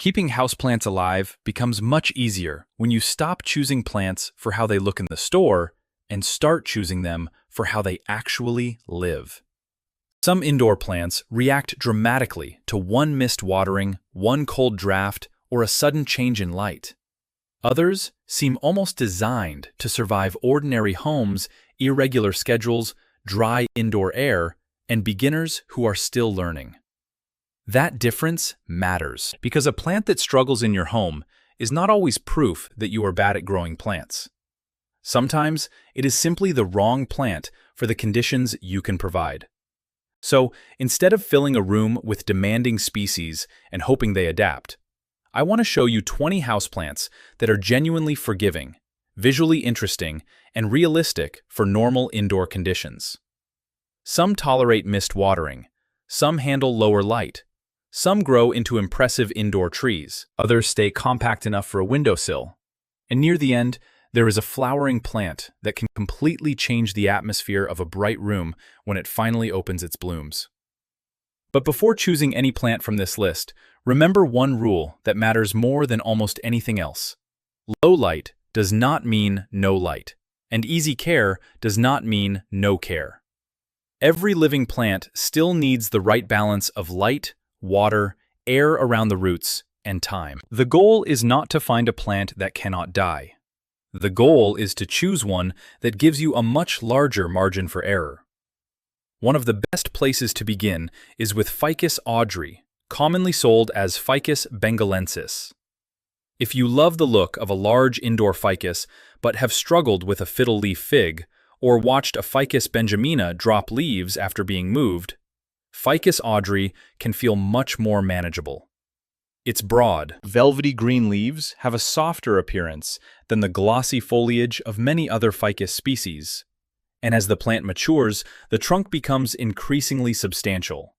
Keeping houseplants alive becomes much easier when you stop choosing plants for how they look in the store and start choosing them for how they actually live. Some indoor plants react dramatically to one missed watering, one cold draft, or a sudden change in light. Others seem almost designed to survive ordinary homes, irregular schedules, dry indoor air, and beginners who are still learning. That difference matters because a plant that struggles in your home is not always proof that you are bad at growing plants. Sometimes it is simply the wrong plant for the conditions you can provide. So, instead of filling a room with demanding species and hoping they adapt, I want to show you 20 houseplants that are genuinely forgiving, visually interesting, and realistic for normal indoor conditions. Some tolerate missed watering, some handle lower light, some grow into impressive indoor trees, others stay compact enough for a windowsill, and near the end, there is a flowering plant that can completely change the atmosphere of a bright room when it finally opens its blooms. But before choosing any plant from this list, remember one rule that matters more than almost anything else. Low light does not mean no light, and easy care does not mean no care. Every living plant still needs the right balance of light, water, air around the roots, and time. The goal is not to find a plant that cannot die. The goal is to choose one that gives you a much larger margin for error. One of the best places to begin is with Ficus Audrey, commonly sold as Ficus bengalensis. If you love the look of a large indoor ficus but have struggled with a fiddle leaf fig, or watched a Ficus benjamina drop leaves after being moved, Ficus Audrey can feel much more manageable. Its broad, velvety green leaves have a softer appearance than the glossy foliage of many other ficus species, and as the plant matures, the trunk becomes increasingly substantial.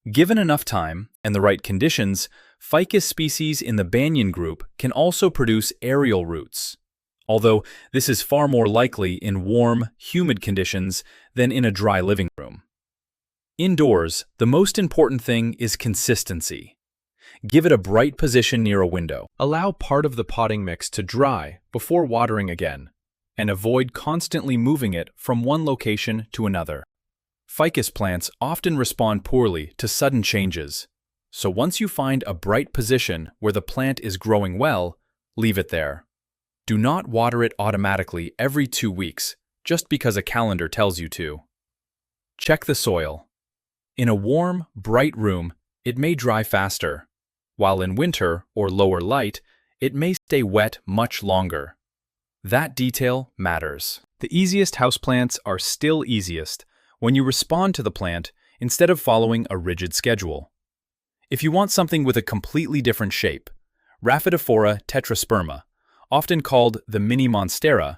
Given enough time and the right conditions, ficus species in the banyan group can also produce aerial roots, although this is far more likely in warm, humid conditions than in a dry living room. Indoors, the most important thing is consistency. Give it a bright position near a window. Allow part of the potting mix to dry before watering again, and avoid constantly moving it from one location to another. Ficus plants often respond poorly to sudden changes, so once you find a bright position where the plant is growing well, leave it there. Do not water it automatically every 2 weeks, just because a calendar tells you to. Check the soil. In a warm, bright room, it may dry faster, while in winter or lower light, it may stay wet much longer. That detail matters. The easiest houseplants are still easiest when you respond to the plant instead of following a rigid schedule. If you want something with a completely different shape, Rhaphidophora tetrasperma, often called the mini Monstera,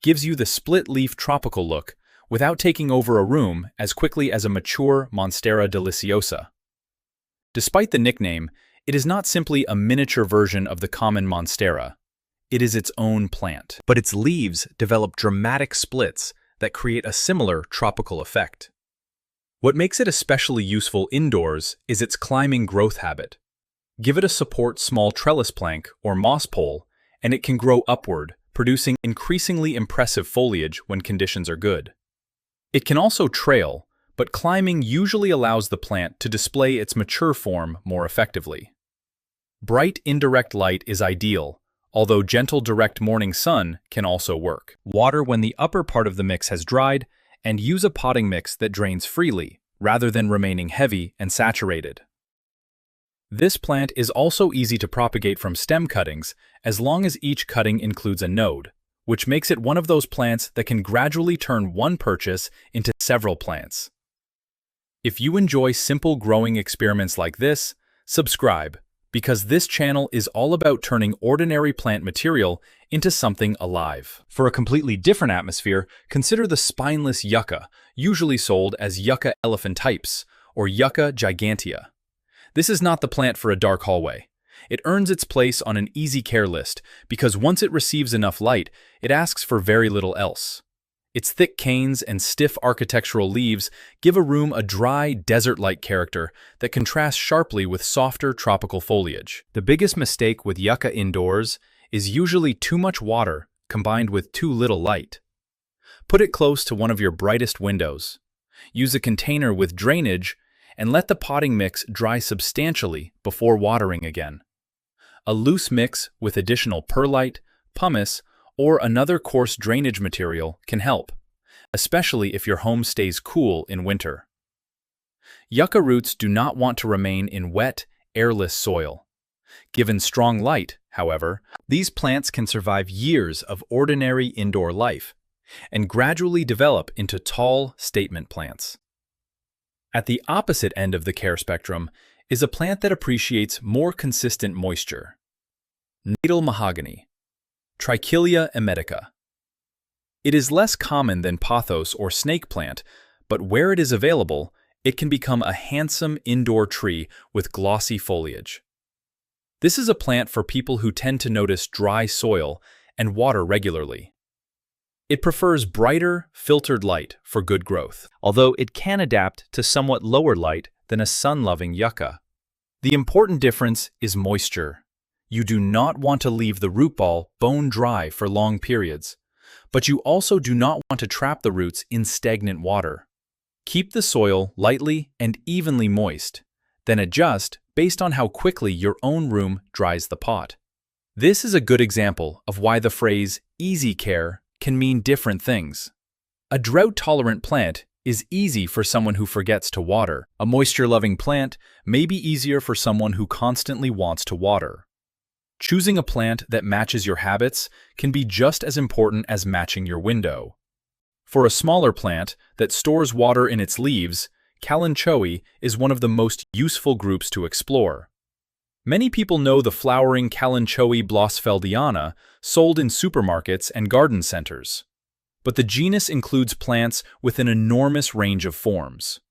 gives you the split-leaf tropical look without taking over a room as quickly as a mature Monstera deliciosa. Despite the nickname, it is not simply a miniature version of the common Monstera. It is its own plant. But its leaves develop dramatic splits that create a similar tropical effect. What makes it especially useful indoors is its climbing growth habit. Give it a support small trellis plank or moss pole, and it can grow upward, producing increasingly impressive foliage when conditions are good. It can also trail, but climbing usually allows the plant to display its mature form more effectively. Bright indirect light is ideal, although gentle direct morning sun can also work. Water when the upper part of the mix has dried, and use a potting mix that drains freely, rather than remaining heavy and saturated. This plant is also easy to propagate from stem cuttings as long as each cutting includes a node, which makes it one of those plants that can gradually turn one purchase into several plants. If you enjoy simple growing experiments like this, subscribe, because this channel is all about turning ordinary plant material into something alive. For a completely different atmosphere, consider the spineless yucca, usually sold as Yucca elephantypes or Yucca gigantea. This is not the plant for a dark hallway. It earns its place on an easy care list because once it receives enough light, it asks for very little else. Its thick canes and stiff architectural leaves give a room a dry, desert-like character that contrasts sharply with softer tropical foliage. The biggest mistake with yucca indoors is usually too much water combined with too little light. Put it close to one of your brightest windows. Use a container with drainage and let the potting mix dry substantially before watering again. A loose mix with additional perlite, pumice, or another coarse drainage material can help, especially if your home stays cool in winter. Yucca roots do not want to remain in wet, airless soil. Given strong light, however, these plants can survive years of ordinary indoor life and gradually develop into tall, statement plants. At the opposite end of the care spectrum is a plant that appreciates more consistent moisture. Natal mahogany, Trichilia emetica. It is less common than pothos or snake plant, but where it is available, it can become a handsome indoor tree with glossy foliage. This is a plant for people who tend to notice dry soil and water regularly. It prefers brighter, filtered light for good growth, although it can adapt to somewhat lower light than a sun-loving yucca. The important difference is moisture. You do not want to leave the root ball bone dry for long periods, but you also do not want to trap the roots in stagnant water. Keep the soil lightly and evenly moist, then adjust based on how quickly your own room dries the pot. This is a good example of why the phrase easy care can mean different things. A drought-tolerant plant is easy for someone who forgets to water. A moisture-loving plant may be easier for someone who constantly wants to water. Choosing a plant that matches your habits can be just as important as matching your window. For a smaller plant that stores water in its leaves, Kalanchoe is one of the most useful groups to explore. Many people know the flowering Kalanchoe blossfeldiana sold in supermarkets and garden centers. But the genus includes plants with an enormous range of forms.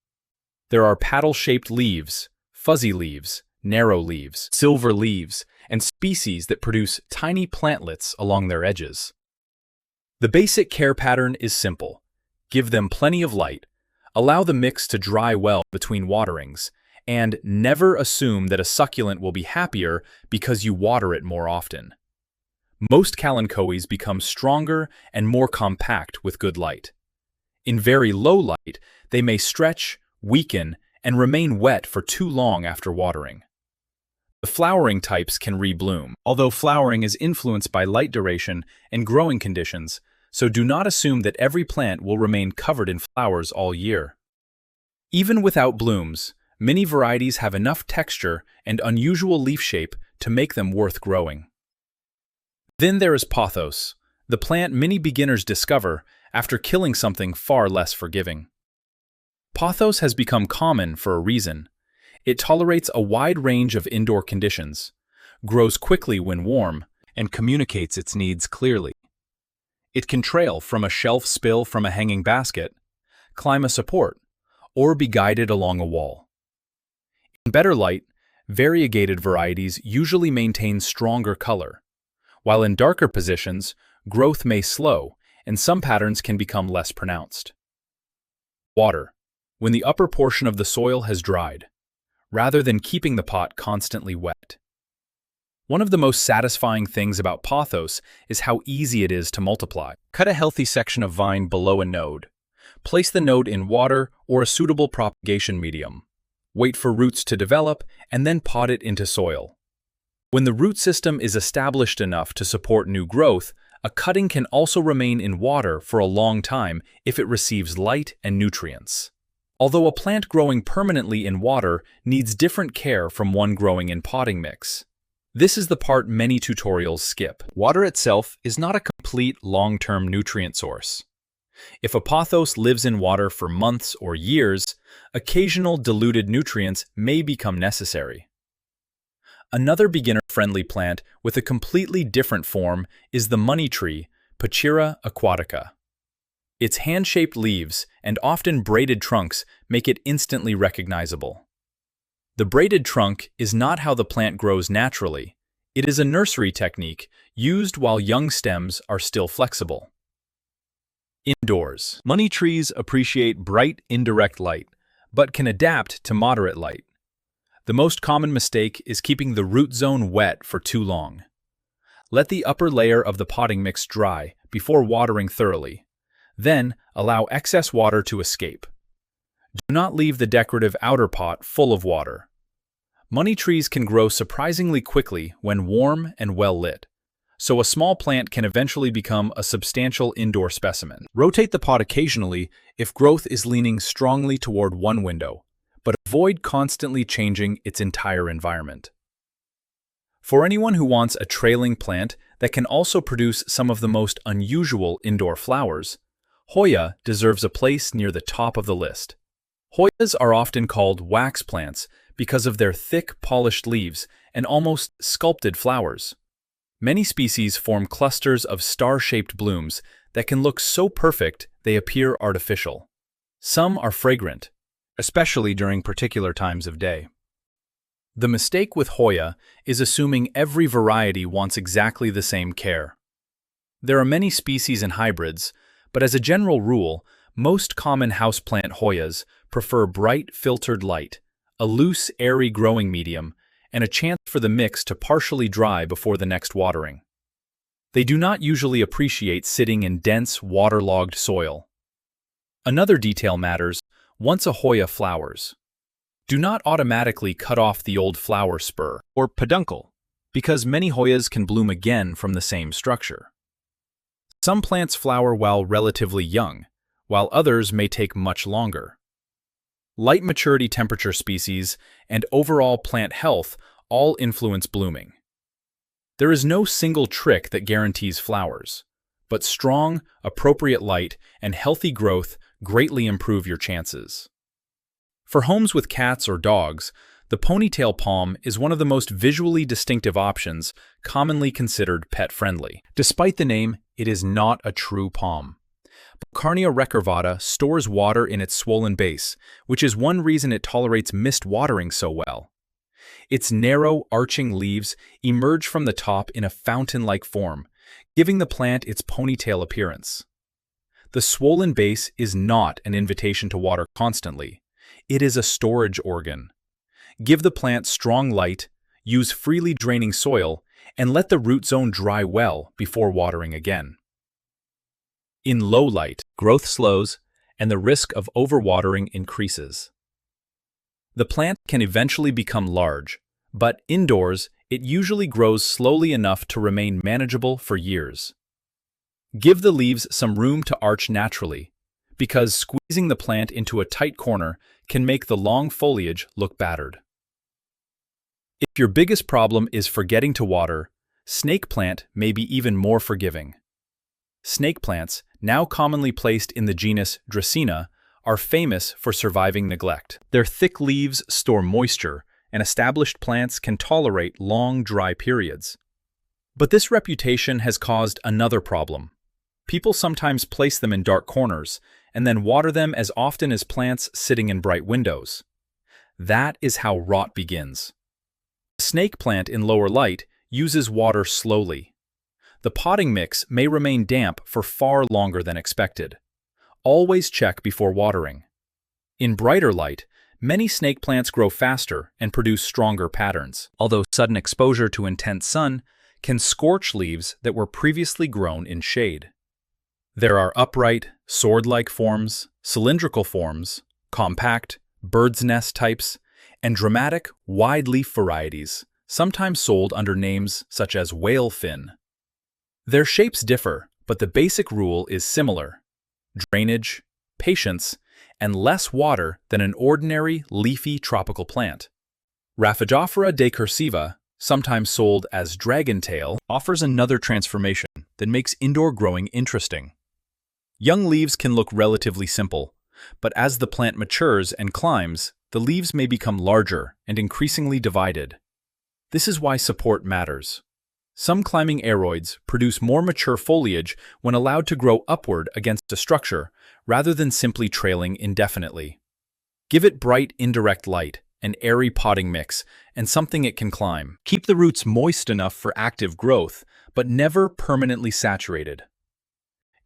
There are paddle-shaped leaves, fuzzy leaves, narrow leaves, silver leaves, and species that produce tiny plantlets along their edges. The basic care pattern is simple. Give them plenty of light, allow the mix to dry well between waterings, and never assume that a succulent will be happier because you water it more often. Most Kalanchoes become stronger and more compact with good light. In very low light, they may stretch, weaken, and remain wet for too long after watering. The flowering types can rebloom, although flowering is influenced by light duration and growing conditions, so do not assume that every plant will remain covered in flowers all year. Even without blooms, many varieties have enough texture and unusual leaf shape to make them worth growing. Then there is Pothos, the plant many beginners discover after killing something far less forgiving. Pothos has become common for a reason. It tolerates a wide range of indoor conditions, grows quickly when warm, and communicates its needs clearly. It can trail from a shelf spill from a hanging basket, climb a support, or be guided along a wall. In better light, variegated varieties usually maintain stronger color, while in darker positions, growth may slow and some patterns can become less pronounced. Water, when the upper portion of the soil has dried, rather than keeping the pot constantly wet. One of the most satisfying things about pothos is how easy it is to multiply. Cut a healthy section of vine below a node. Place the node in water or a suitable propagation medium. Wait for roots to develop and then pot it into soil. When the root system is established enough to support new growth, a cutting can also remain in water for a long time if it receives light and nutrients. Although a plant growing permanently in water needs different care from one growing in potting mix. This is the part many tutorials skip. Water itself is not a complete long-term nutrient source. If a pothos lives in water for months or years, occasional diluted nutrients may become necessary. Another beginner-friendly plant with a completely different form is the money tree, Monstera aquatica. Its hand-shaped leaves and often braided trunks make it instantly recognizable. The braided trunk is not how the plant grows naturally. It is a nursery technique used while young stems are still flexible. Indoors. Money trees appreciate bright, indirect light, but can adapt to moderate light. The most common mistake is keeping the root zone wet for too long. Let the upper layer of the potting mix dry before watering thoroughly. Then, allow excess water to escape. Do not leave the decorative outer pot full of water. Money trees can grow surprisingly quickly when warm and well lit, so a small plant can eventually become a substantial indoor specimen. Rotate the pot occasionally if growth is leaning strongly toward one window, but avoid constantly changing its entire environment. For anyone who wants a trailing plant that can also produce some of the most unusual indoor flowers, Hoya deserves a place near the top of the list. Hoyas are often called wax plants because of their thick, polished leaves and almost sculpted flowers. Many species form clusters of star-shaped blooms that can look so perfect they appear artificial. Some are fragrant, especially during particular times of day. The mistake with Hoya is assuming every variety wants exactly the same care. There are many species and hybrids, but as a general rule, most common houseplant Hoyas prefer bright, filtered light, a loose, airy growing medium, and a chance for the mix to partially dry before the next watering. They do not usually appreciate sitting in dense, waterlogged soil. Another detail matters once a Hoya flowers. Do not automatically cut off the old flower spur, or peduncle, because many Hoyas can bloom again from the same structure. Some plants flower while relatively young, while others may take much longer. Light maturity temperature species and overall plant health all influence blooming. There is no single trick that guarantees flowers, but strong, appropriate light and healthy growth greatly improve your chances. For homes with cats or dogs, the Ponytail Palm is one of the most visually distinctive options, commonly considered pet-friendly. Despite the name, it is not a true palm. Carnia recurvata stores water in its swollen base, which is one reason it tolerates mist watering so well. Its narrow, arching leaves emerge from the top in a fountain-like form, giving the plant its ponytail appearance. The swollen base is not an invitation to water constantly. It is a storage organ. Give the plant strong light, use freely draining soil, and let the root zone dry well before watering again. In low light, growth slows and the risk of overwatering increases. The plant can eventually become large, but indoors it usually grows slowly enough to remain manageable for years. Give the leaves some room to arch naturally, because squeezing the plant into a tight corner can make the long foliage look battered. If your biggest problem is forgetting to water, snake plant may be even more forgiving. Snake plants, now commonly placed in the genus Dracaena, are famous for surviving neglect. Their thick leaves store moisture, and established plants can tolerate long, dry periods. But this reputation has caused another problem. People sometimes place them in dark corners, and then water them as often as plants sitting in bright windows. That is how rot begins. A snake plant in lower light uses water slowly. The potting mix may remain damp for far longer than expected. Always check before watering. In brighter light, many snake plants grow faster and produce stronger patterns, although sudden exposure to intense sun can scorch leaves that were previously grown in shade. There are upright, sword-like forms, cylindrical forms, compact, bird's nest types, and dramatic, wide-leaf varieties, sometimes sold under names such as whale fin. Their shapes differ, but the basic rule is similar: drainage, patience, and less water than an ordinary leafy tropical plant. Rhaphidophora decursiva, sometimes sold as dragon tail, offers another transformation that makes indoor growing interesting. Young leaves can look relatively simple, but as the plant matures and climbs, the leaves may become larger and increasingly divided. This is why support matters. Some climbing aroids produce more mature foliage when allowed to grow upward against a structure, rather than simply trailing indefinitely. Give it bright, indirect light, an airy potting mix, and something it can climb. Keep the roots moist enough for active growth, but never permanently saturated.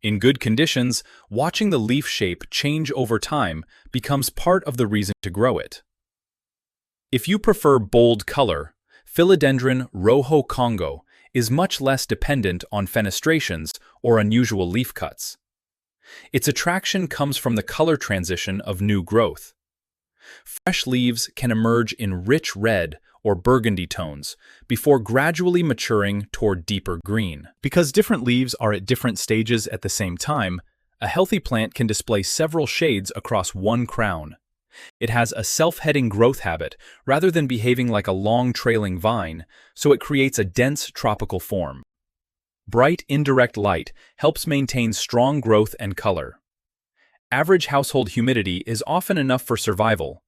In good conditions, watching the leaf shape change over time becomes part of the reason to grow it. If you prefer bold color, Philodendron Rojo Congo is much less dependent on fenestrations or unusual leaf cuts. Its attraction comes from the color transition of new growth. Fresh leaves can emerge in rich red or burgundy tones before gradually maturing toward deeper green. Because different leaves are at different stages at the same time, a healthy plant can display several shades across one crown. It has a self-heading growth habit rather than behaving like a long trailing vine, so it creates a dense tropical form. Bright indirect light helps maintain strong growth and color. Average household humidity is often enough for survival,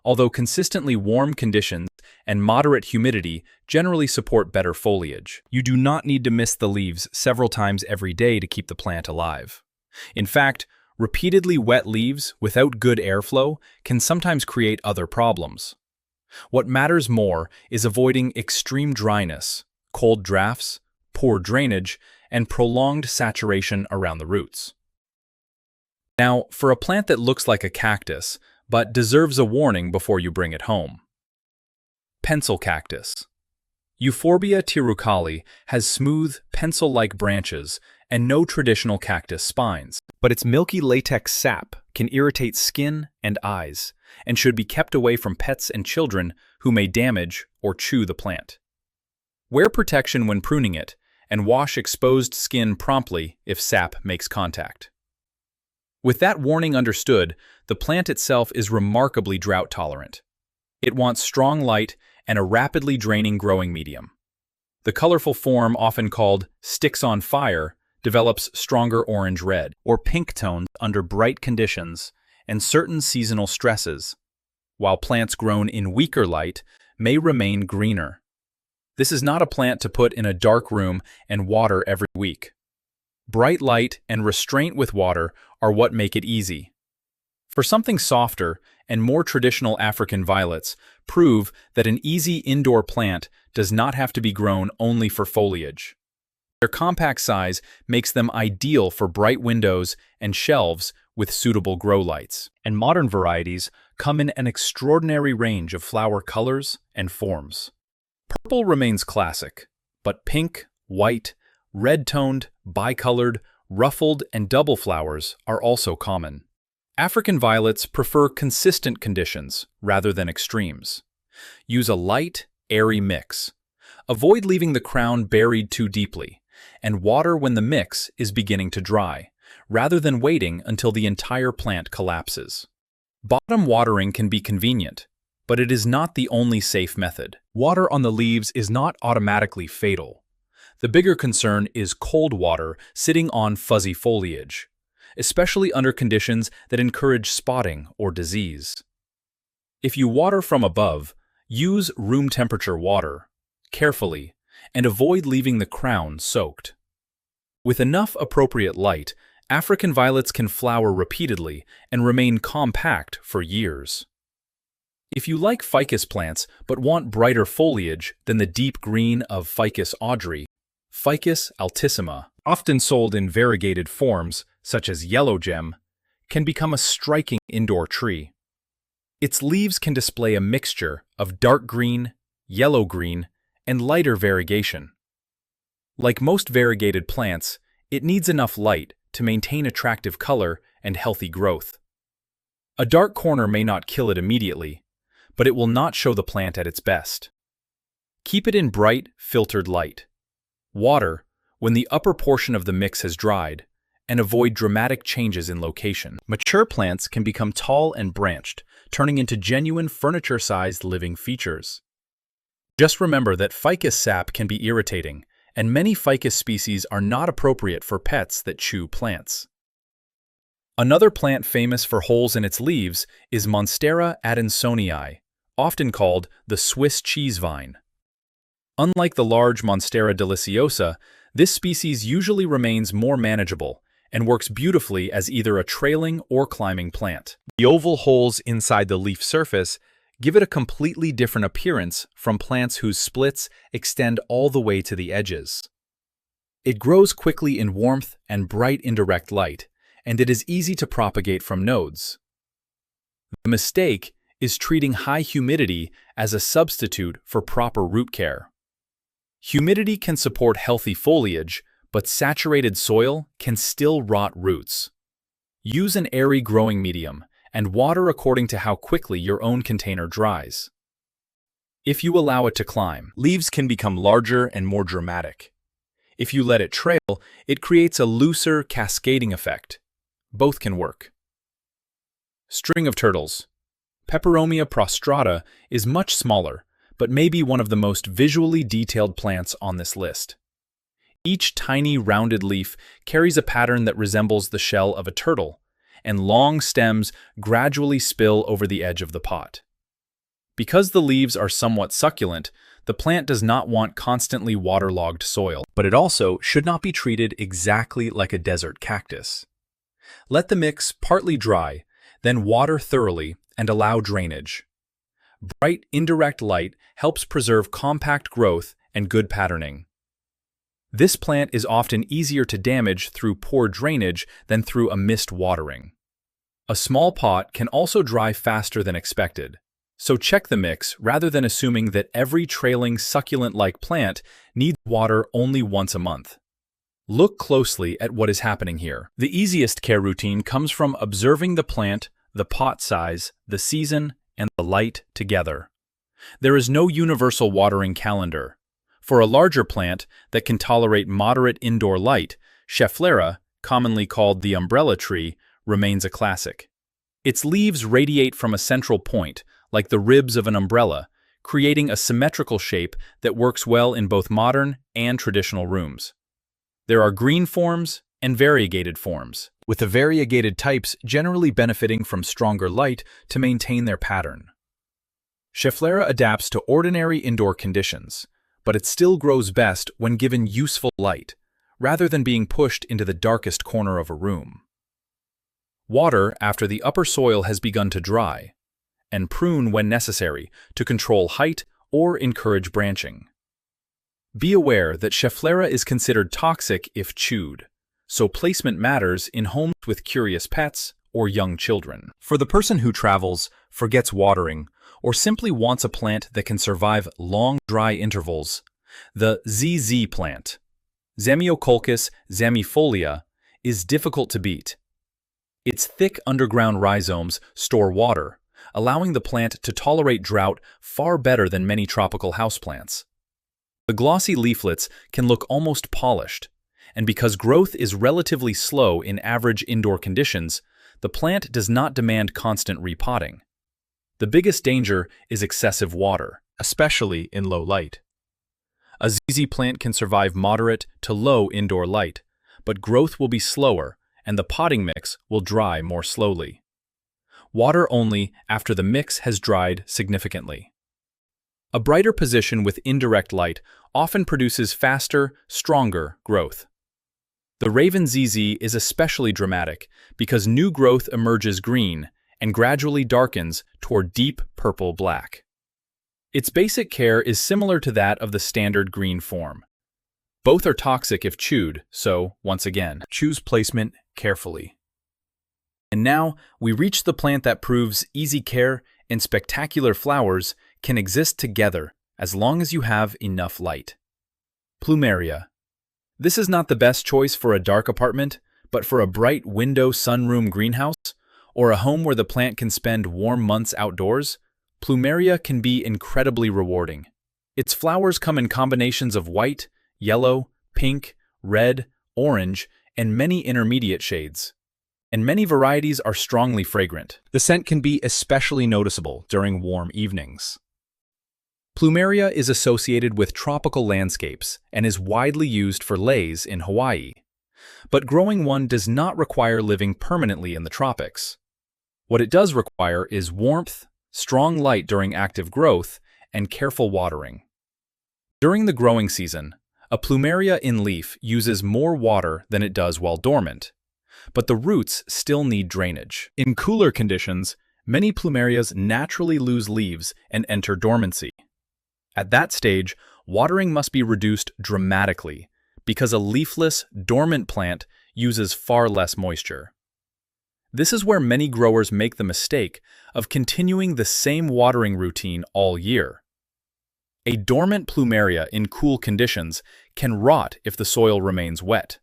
although consistently warm conditions and moderate humidity generally support better foliage. You do not need to mist the leaves several times every day to keep the plant alive. In fact, repeatedly wet leaves without good airflow can sometimes create other problems. What matters more is avoiding extreme dryness, cold drafts, poor drainage, and prolonged saturation around the roots. Now, for a plant that looks like a cactus, but deserves a warning before you bring it home. Pencil cactus. Euphorbia tirucali has smooth, pencil-like branches and no traditional cactus spines, but its milky latex sap can irritate skin and eyes, and should be kept away from pets and children who may damage or chew the plant. Wear protection when pruning it, and wash exposed skin promptly if sap makes contact. With that warning understood, the plant itself is remarkably drought tolerant. It wants strong light and a rapidly draining growing medium. The colorful form, often called sticks on fire, develops stronger orange-red or pink tones under bright conditions and certain seasonal stresses, while plants grown in weaker light may remain greener. This is not a plant to put in a dark room and water every week. Bright light and restraint with water are what make it easy. For something softer and more traditional African violets, prove that an easy indoor plant does not have to be grown only for foliage. Their compact size makes them ideal for bright windows and shelves with suitable grow lights. And modern varieties come in an extraordinary range of flower colors and forms. Purple remains classic, but pink, white, red-toned, bicolored, ruffled, and double flowers are also common. African violets prefer consistent conditions rather than extremes. Use a light, airy mix. Avoid leaving the crown buried too deeply, and water when the mix is beginning to dry, rather than waiting until the entire plant collapses. Bottom watering can be convenient, but it is not the only safe method. Water on the leaves is not automatically fatal. The bigger concern is cold water sitting on fuzzy foliage, especially under conditions that encourage spotting or disease. If you water from above, use room temperature water, carefully, and avoid leaving the crown soaked. With enough appropriate light, African violets can flower repeatedly and remain compact for years. If you like ficus plants but want brighter foliage than the deep green of Ficus Audrey, Ficus altissima, often sold in variegated forms such as yellow gem, can become a striking indoor tree. Its leaves can display a mixture of dark green, yellow-green, and lighter variegation. Like most variegated plants, it needs enough light to maintain attractive color and healthy growth. A dark corner may not kill it immediately, but it will not show the plant at its best. Keep it in bright, filtered light. Water when the upper portion of the mix has dried, and avoid dramatic changes in location. Mature plants can become tall and branched, turning into genuine furniture-sized living features. Just remember that ficus sap can be irritating, and many ficus species are not appropriate for pets that chew plants. Another plant famous for holes in its leaves is Monstera adansonii, often called the Swiss cheese vine. Unlike the large Monstera deliciosa, this species usually remains more manageable and works beautifully as either a trailing or climbing plant. The oval holes inside the leaf surface give it a completely different appearance from plants whose splits extend all the way to the edges. It grows quickly in warmth and bright indirect light, and it is easy to propagate from nodes. The mistake is treating high humidity as a substitute for proper root care. Humidity can support healthy foliage, but saturated soil can still rot roots. Use an airy growing medium and water according to how quickly your own container dries. If you allow it to climb, leaves can become larger and more dramatic. If you let it trail, it creates a looser, cascading effect. Both can work. String of turtles. Peperomia prostrata is much smaller, but may be one of the most visually detailed plants on this list. Each tiny rounded leaf carries a pattern that resembles the shell of a turtle, and long stems gradually spill over the edge of the pot. Because the leaves are somewhat succulent, the plant does not want constantly waterlogged soil, but it also should not be treated exactly like a desert cactus. Let the mix partly dry, then water thoroughly and allow drainage. Bright, indirect light helps preserve compact growth and good patterning. This plant is often easier to damage through poor drainage than through a missed watering. A small pot can also dry faster than expected, so check the mix rather than assuming that every trailing succulent-like plant needs water only once a month. Look closely at what is happening here. The easiest care routine comes from observing the plant, the pot size, the season, and the light together. There is no universal watering calendar. For a larger plant that can tolerate moderate indoor light, Schefflera, commonly called the umbrella tree, remains a classic. Its leaves radiate from a central point, like the ribs of an umbrella, creating a symmetrical shape that works well in both modern and traditional rooms. There are green forms and variegated forms, with the variegated types generally benefiting from stronger light to maintain their pattern. Schefflera adapts to ordinary indoor conditions, but it still grows best when given useful light, rather than being pushed into the darkest corner of a room. Water after the upper soil has begun to dry, and prune when necessary to control height or encourage branching. Be aware that Schefflera is considered toxic if chewed, so placement matters in homes with curious pets or young children. For the person who travels, forgets watering, or simply wants a plant that can survive long dry intervals, the ZZ plant, Zamioculcas zamiifolia, is difficult to beat. Its thick underground rhizomes store water, allowing the plant to tolerate drought far better than many tropical houseplants. The glossy leaflets can look almost polished, and because growth is relatively slow in average indoor conditions, the plant does not demand constant repotting. The biggest danger is excessive water, especially in low light. A ZZ plant can survive moderate to low indoor light, but growth will be slower and the potting mix will dry more slowly. Water only after the mix has dried significantly. A brighter position with indirect light often produces faster, stronger growth. The Raven ZZ is especially dramatic because new growth emerges green and gradually darkens toward deep purple-black. Its basic care is similar to that of the standard green form. Both are toxic if chewed, so, once again, choose placement carefully. And now, we reach the plant that proves easy care and spectacular flowers can exist together as long as you have enough light. Plumeria. This is not the best choice for a dark apartment, but for a bright window sunroom greenhouse, or a home where the plant can spend warm months outdoors, Plumeria can be incredibly rewarding. Its flowers come in combinations of white, yellow, pink, red, orange, and many intermediate shades. And many varieties are strongly fragrant. The scent can be especially noticeable during warm evenings. Plumeria is associated with tropical landscapes and is widely used for leis in Hawaii. But growing one does not require living permanently in the tropics. What it does require is warmth, strong light during active growth, and careful watering. During the growing season, a Plumeria in leaf uses more water than it does while dormant, but the roots still need drainage. In cooler conditions, many Plumerias naturally lose leaves and enter dormancy. At that stage, watering must be reduced dramatically because a leafless, dormant plant uses far less moisture. This is where many growers make the mistake of continuing the same watering routine all year. A dormant Plumeria in cool conditions can rot if the soil remains wet.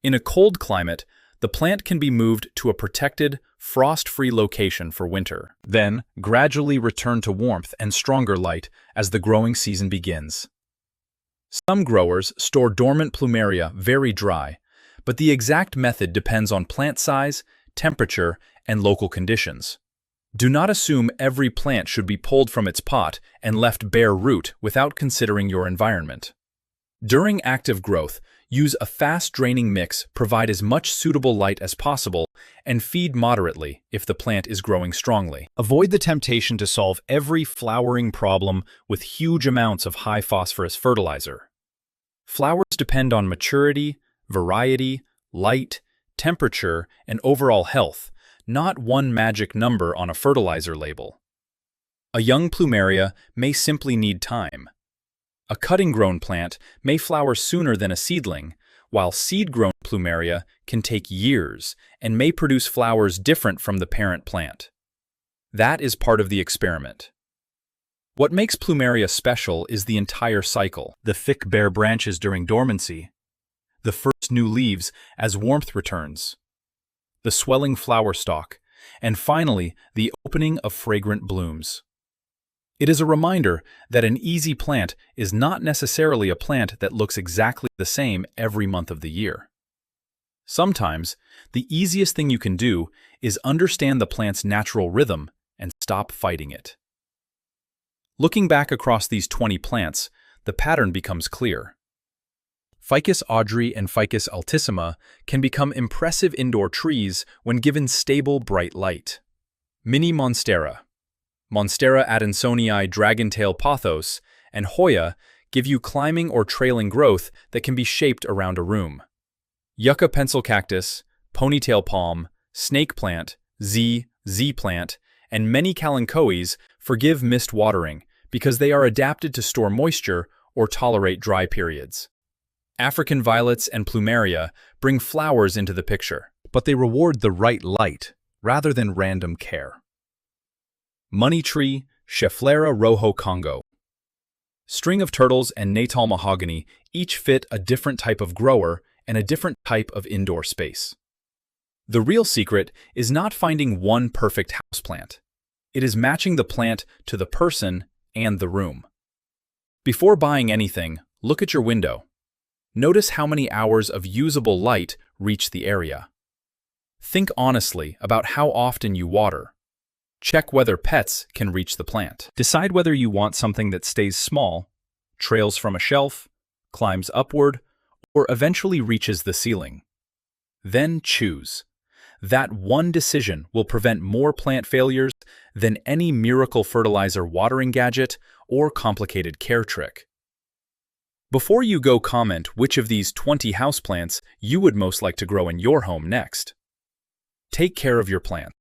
In a cold climate, the plant can be moved to a protected, frost-free location for winter, then gradually return to warmth and stronger light as the growing season begins. Some growers store dormant Plumeria very dry, but the exact method depends on plant size, temperature, and local conditions. Do not assume every plant should be pulled from its pot and left bare root without considering your environment. During active growth, use a fast-draining mix, provide as much suitable light as possible, and feed moderately if the plant is growing strongly. Avoid the temptation to solve every flowering problem with huge amounts of high-phosphorus fertilizer. Flowers depend on maturity, variety, light, temperature, and overall health, not one magic number on a fertilizer label. A young Plumeria may simply need time. A cutting-grown plant may flower sooner than a seedling, while seed-grown Plumeria can take years and may produce flowers different from the parent plant. That is part of the experiment. What makes Plumeria special is the entire cycle: the thick bare branches during dormancy, the first new leaves as warmth returns, the swelling flower stalk, and finally the opening of fragrant blooms. It is a reminder that an easy plant is not necessarily a plant that looks exactly the same every month of the year. Sometimes, the easiest thing you can do is understand the plant's natural rhythm and stop fighting it. Looking back across these 20 plants, the pattern becomes clear. Ficus Audrey and Ficus altissima can become impressive indoor trees when given stable, bright light. Mini Monstera, Monstera adansonii dragontail Pothos, and Hoya give you climbing or trailing growth that can be shaped around a room. Yucca pencil cactus, Ponytail Palm, snake plant, Z plant, and many Kalanchoes forgive mist watering because they are adapted to store moisture or tolerate dry periods. African violets and Plumeria bring flowers into the picture, but they reward the right light rather than random care. Money tree, Schefflera rojo Congo. String of turtles and Natal mahogany each fit a different type of grower and a different type of indoor space. The real secret is not finding one perfect houseplant. It is matching the plant to the person and the room. Before buying anything, look at your window. Notice how many hours of usable light reach the area. Think honestly about how often you water. Check whether pets can reach the plant. Decide whether you want something that stays small, trails from a shelf, climbs upward, or eventually reaches the ceiling. Then choose. That one decision will prevent more plant failures than any miracle fertilizer watering gadget or complicated care trick. Before you go, comment which of these 20 houseplants you would most like to grow in your home next. Take care of your plants.